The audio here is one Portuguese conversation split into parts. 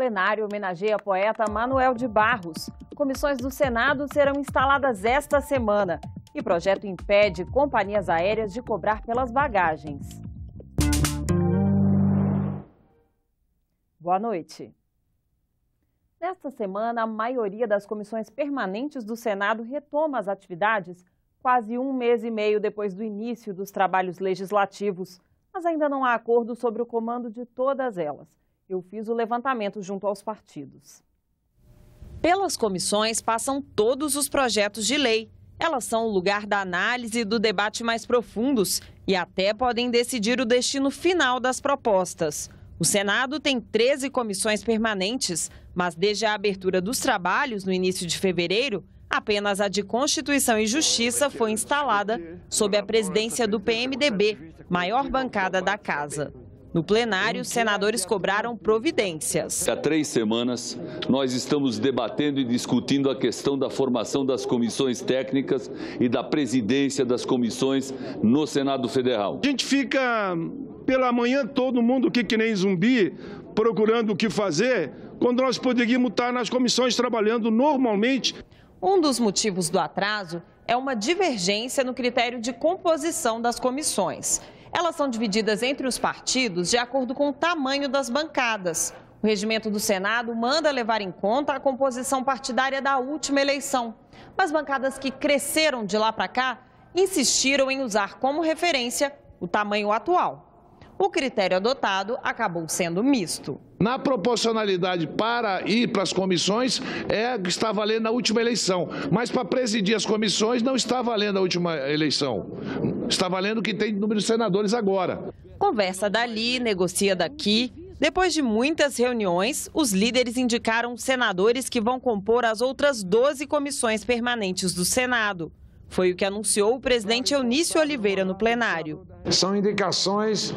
plenário homenageia poeta Manoel de Barros. Comissões do Senado serão instaladas esta semana e projeto impede companhias aéreas de cobrar pelas bagagens. Boa noite. Nesta semana, a maioria das comissões permanentes do Senado retoma as atividades quase um mês e meio depois do início dos trabalhos legislativos. Mas ainda não há acordo sobre o comando de todas elas. Eu fiz o levantamento junto aos partidos. Pelas comissões passam todos os projetos de lei. Elas são o lugar da análise e do debate mais profundos e até podem decidir o destino final das propostas. O Senado tem 13 comissões permanentes, mas desde a abertura dos trabalhos, no início de fevereiro, apenas a de Constituição e Justiça foi instalada sob a presidência do PMDB, maior bancada da Casa. No plenário, os senadores cobraram providências. Há 3 semanas, nós estamos debatendo e discutindo a questão da formação das comissões técnicas e da presidência das comissões no Senado Federal. A gente fica pela manhã todo mundo que nem zumbi, procurando o que fazer, quando nós poderíamos estar nas comissões trabalhando normalmente. Um dos motivos do atraso é uma divergência no critério de composição das comissões. Elas são divididas entre os partidos de acordo com o tamanho das bancadas. O regimento do Senado manda levar em conta a composição partidária da última eleição. Mas bancadas que cresceram de lá para cá insistiram em usar como referência o tamanho atual. O critério adotado acabou sendo misto. Na proporcionalidade para ir para as comissões é que está valendo na última eleição, mas para presidir as comissões não está valendo a última eleição. Está valendo o que tem número de senadores agora. Conversa dali, negocia daqui. Depois de muitas reuniões, os líderes indicaram senadores que vão compor as outras 12 comissões permanentes do Senado. Foi o que anunciou o presidente Eunício Oliveira no plenário. São indicações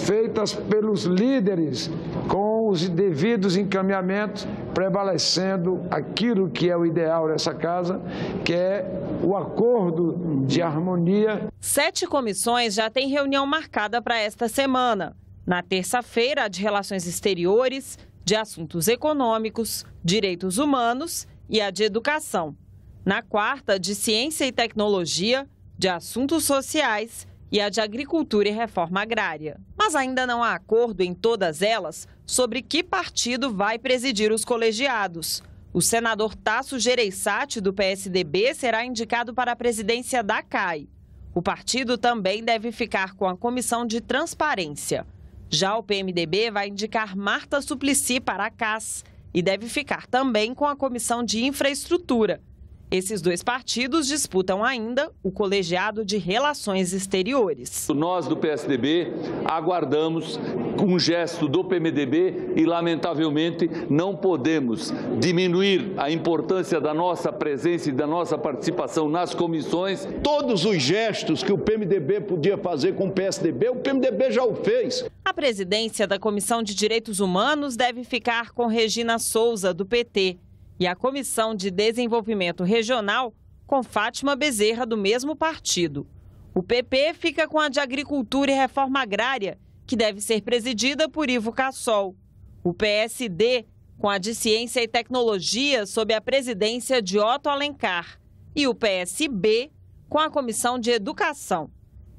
feitas pelos líderes com os devidos encaminhamentos, prevalecendo aquilo que é o ideal dessa casa, que é o acordo de harmonia. 7 comissões já têm reunião marcada para esta semana. Na terça-feira, a de Relações Exteriores, de Assuntos Econômicos, Direitos Humanos e a de Educação. Na quarta, de Ciência e Tecnologia, de Assuntos Sociais e a de Agricultura e Reforma Agrária. Mas ainda não há acordo em todas elas sobre que partido vai presidir os colegiados. O senador Tasso Gereissati, do PSDB, será indicado para a presidência da CAI. O partido também deve ficar com a Comissão de Transparência. Já o PMDB vai indicar Marta Suplicy para a CAS e deve ficar também com a Comissão de Infraestrutura. Esses 2 partidos disputam ainda o colegiado de Relações Exteriores. Nós do PSDB aguardamos um gesto do PMDB e, lamentavelmente, não podemos diminuir a importância da nossa presença e da nossa participação nas comissões. Todos os gestos que o PMDB podia fazer com o PSDB, o PMDB já o fez. A presidência da Comissão de Direitos Humanos deve ficar com Regina Souza, do PT. E a Comissão de Desenvolvimento Regional com Fátima Bezerra, do mesmo partido. O PP fica com a de Agricultura e Reforma Agrária, que deve ser presidida por Ivo Cassol. O PSD com a de Ciência e Tecnologia, sob a presidência de Otto Alencar. E o PSB com a Comissão de Educação.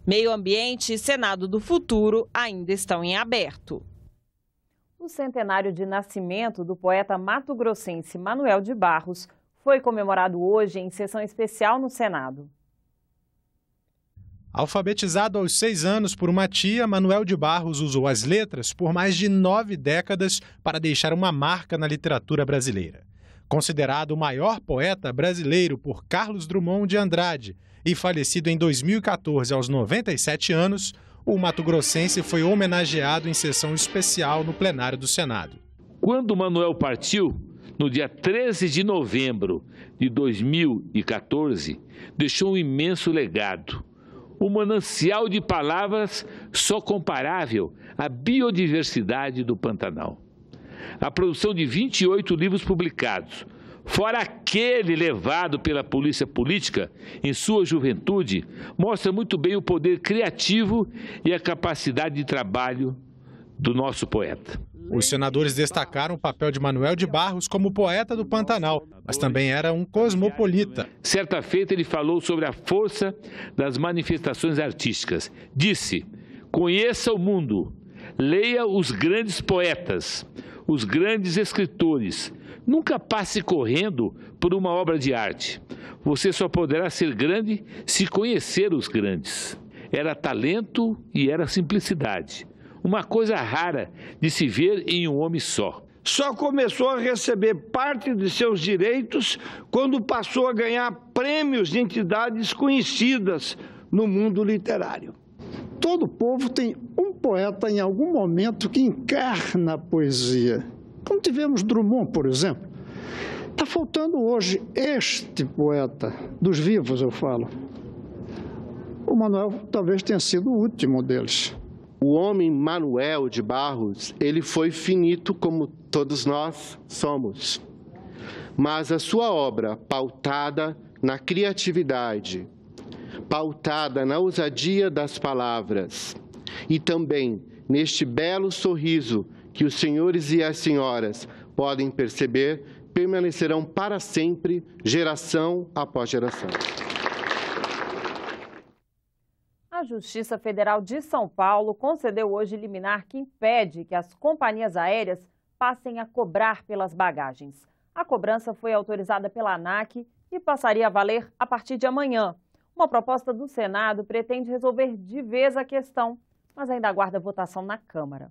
Meio Ambiente e Senado do Futuro ainda estão em aberto. O centenário de nascimento do poeta mato-grossense Manoel de Barros foi comemorado hoje em sessão especial no Senado. Alfabetizado aos 6 anos por uma tia, Manoel de Barros usou as letras por mais de 9 décadas para deixar uma marca na literatura brasileira. Considerado o maior poeta brasileiro por Carlos Drummond de Andrade e falecido em 2014 aos 97 anos, o mato-grossense foi homenageado em sessão especial no plenário do Senado. Quando Manoel partiu, no dia 13 de novembro de 2014, deixou um imenso legado. Um manancial de palavras só comparável à biodiversidade do Pantanal. A produção de 28 livros publicados, fora aquele levado pela polícia política em sua juventude, mostra muito bem o poder criativo e a capacidade de trabalho do nosso poeta. Os senadores destacaram o papel de Manoel de Barros como poeta do Pantanal, mas também era um cosmopolita. Certa feita ele falou sobre a força das manifestações artísticas. Disse: conheça o mundo, leia os grandes poetas, os grandes escritores. Nunca passe correndo por uma obra de arte. Você só poderá ser grande se conhecer os grandes. Era talento e era simplicidade. Uma coisa rara de se ver em um homem só. Só começou a receber parte de seus direitos quando passou a ganhar prêmios de entidades conhecidas no mundo literário. Todo povo tem um poeta em algum momento que encarna a poesia. Como tivemos Drummond, por exemplo. Está faltando hoje este poeta, dos vivos eu falo. O Manoel talvez tenha sido o último deles. O homem Manoel de Barros, ele foi finito como todos nós somos. Mas a sua obra, pautada na criatividade, pautada na ousadia das palavras e também neste belo sorriso que os senhores e as senhoras podem perceber, permanecerão para sempre, geração após geração. A Justiça Federal de São Paulo concedeu hoje liminar que impede que as companhias aéreas passem a cobrar pelas bagagens. A cobrança foi autorizada pela ANAC e passaria a valer a partir de amanhã. Uma proposta do Senado pretende resolver de vez a questão, mas ainda aguarda votação na Câmara.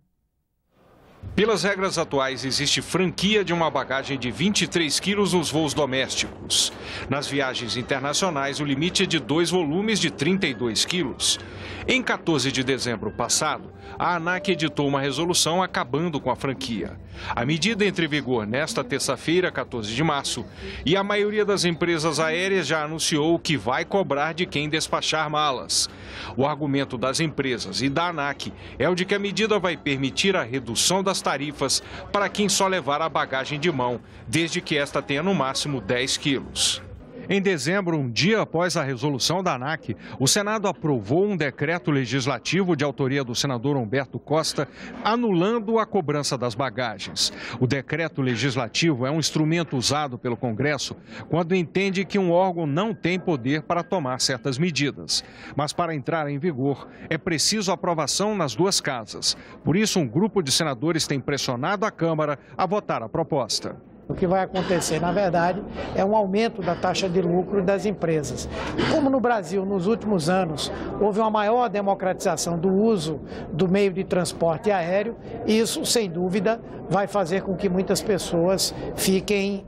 Pelas regras atuais, existe franquia de uma bagagem de 23 quilos nos voos domésticos. Nas viagens internacionais, o limite é de 2 volumes de 32 quilos. Em 14 de dezembro passado, a ANAC editou uma resolução acabando com a franquia. A medida entra em vigor nesta terça-feira, 14 de março, e a maioria das empresas aéreas já anunciou que vai cobrar de quem despachar malas. O argumento das empresas e da ANAC é o de que a medida vai permitir a redução das tarifas para quem só levar a bagagem de mão, desde que esta tenha no máximo 10 quilos. Em dezembro, um dia após a resolução da ANAC, o Senado aprovou um decreto legislativo de autoria do senador Humberto Costa, anulando a cobrança das bagagens. O decreto legislativo é um instrumento usado pelo Congresso quando entende que um órgão não tem poder para tomar certas medidas. Mas para entrar em vigor, é preciso aprovação nas duas casas. Por isso, um grupo de senadores tem pressionado a Câmara a votar a proposta. O que vai acontecer, na verdade, é um aumento da taxa de lucro das empresas. E como no Brasil, nos últimos anos, houve uma maior democratização do uso do meio de transporte aéreo, isso, sem dúvida, vai fazer com que muitas pessoas fiquem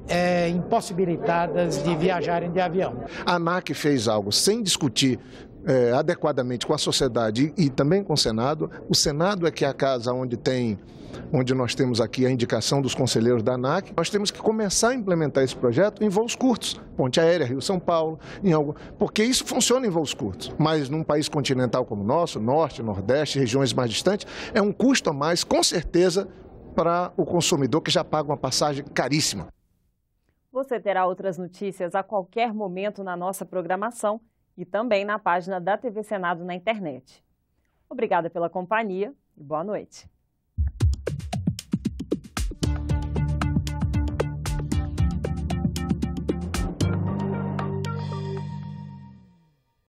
impossibilitadas de viajarem de avião. A ANAC fez algo sem discutir adequadamente com a sociedade e também com o Senado. O Senado é que é a casa onde nós temos aqui a indicação dos conselheiros da ANAC. Nós temos que começar a implementar esse projeto em voos curtos, ponte aérea, Rio-São Paulo, porque isso funciona em voos curtos. Mas num país continental como o nosso, Norte, Nordeste, regiões mais distantes, é um custo a mais, com certeza, para o consumidor que já paga uma passagem caríssima. Você terá outras notícias a qualquer momento na nossa programação e também na página da TV Senado na internet. Obrigada pela companhia e boa noite.